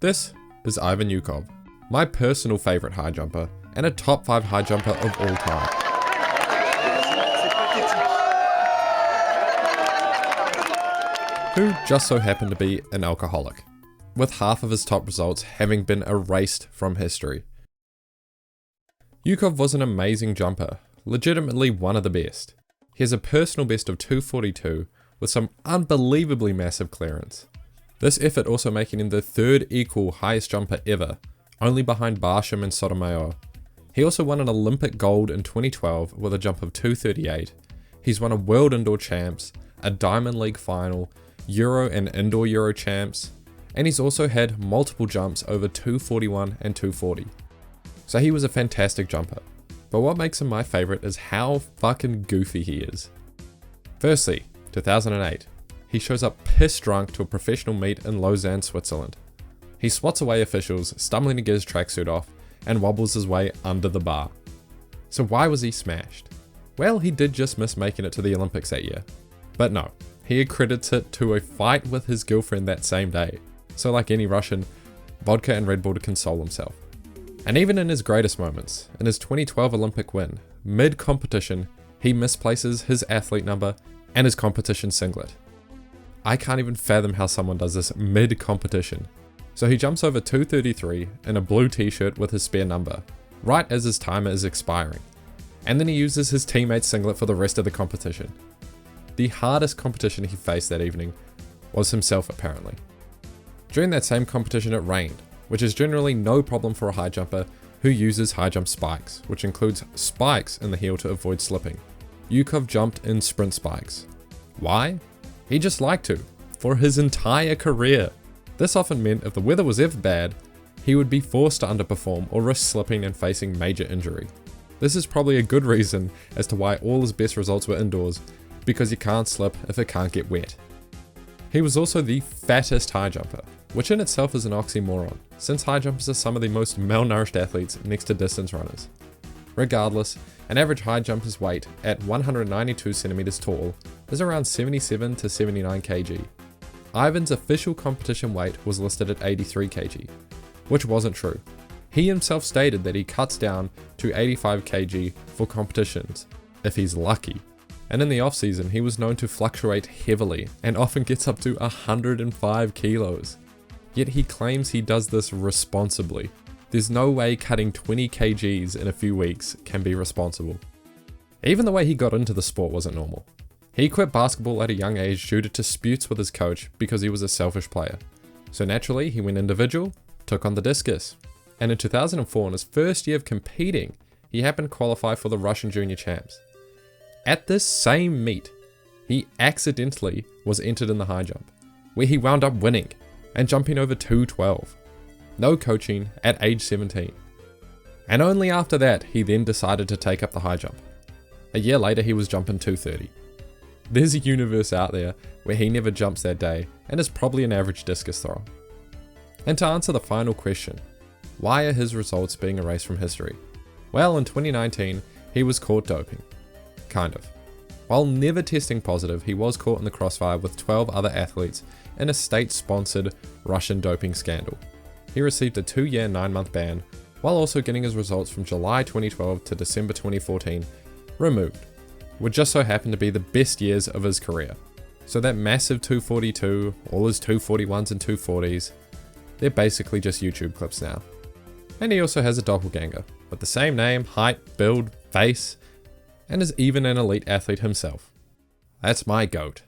This is Ivan Ukhov, my personal favourite high jumper and a top 5 high jumper of all time. Who just so happened to be an alcoholic, with half of his top results having been erased from history. Ukhov was an amazing jumper, legitimately one of the best. He has a personal best of 242 with some unbelievably massive clearance. This effort also making him the third equal highest jumper ever, only behind Barsham and Sotomayor. He also won an Olympic gold in 2012 with a jump of 238. He's won a World Indoor Champs, a Diamond League final, Euro and Indoor Euro Champs, and he's also had multiple jumps over 241 and 240. So he was a fantastic jumper. But what makes him my favourite is how fucking goofy he is. Firstly, 2008. He shows up piss drunk to a professional meet in Lausanne, Switzerland. He swats away officials, stumbling to get his tracksuit off, and wobbles his way under the bar. So why was he smashed? Well, he did just miss making it to the Olympics that year. But no, he accredits it to a fight with his girlfriend that same day. So like any Russian, vodka and Red Bull to console himself. And even in his greatest moments, in his 2012 Olympic win, mid-competition, he misplaces his athlete number and his competition singlet. I can't even fathom how someone does this mid-competition. So he jumps over 233 in a blue t-shirt with his spare number, right as his timer is expiring. And then he uses his teammate's singlet for the rest of the competition. The hardest competition he faced that evening was himself apparently. During that same competition it rained, which is generally no problem for a high jumper who uses high jump spikes, which includes spikes in the heel to avoid slipping. Ukhov jumped in sprint spikes. Why? He just liked to, for his entire career. This often meant if the weather was ever bad, he would be forced to underperform or risk slipping and facing major injury. This is probably a good reason as to why all his best results were indoors, because you can't slip if it can't get wet. He was also the fattest high jumper, which in itself is an oxymoron, since high jumpers are some of the most malnourished athletes next to distance runners. Regardless, an average high jumper's weight at 192 centimeters tall is around 77 to 79 kg. Ivan's official competition weight was listed at 83 kg, which wasn't true. He himself stated that he cuts down to 85 kg for competitions, if he's lucky. And in the off season, he was known to fluctuate heavily and often gets up to 105 kilos. Yet he claims he does this responsibly. There's no way cutting 20 kgs in a few weeks can be responsible. Even the way he got into the sport wasn't normal. He quit basketball at a young age due to disputes with his coach because he was a selfish player. So naturally, he went individual, took on the discus. And in 2004, in his first year of competing, he happened to qualify for the Russian Junior Champs. At this same meet, he accidentally was entered in the high jump, where he wound up winning and jumping over 212. No coaching at age 17. And only after that, he then decided to take up the high jump. A year later, he was jumping 230. There's a universe out there where he never jumps that day and is probably an average discus thrower. And to answer the final question, why are his results being erased from history? Well, in 2019, he was caught doping. Kind of. While never testing positive, he was caught in the crossfire with 12 other athletes in a state-sponsored Russian doping scandal. He received a 2-year, 9-month ban, while also getting his results from July 2012 to December 2014 removed, which just so happened to be the best years of his career. So that massive 242, all his 241s and 240s, they're basically just YouTube clips now. And he also has a doppelganger, with the same name, height, build, face, and is even an elite athlete himself. That's my GOAT.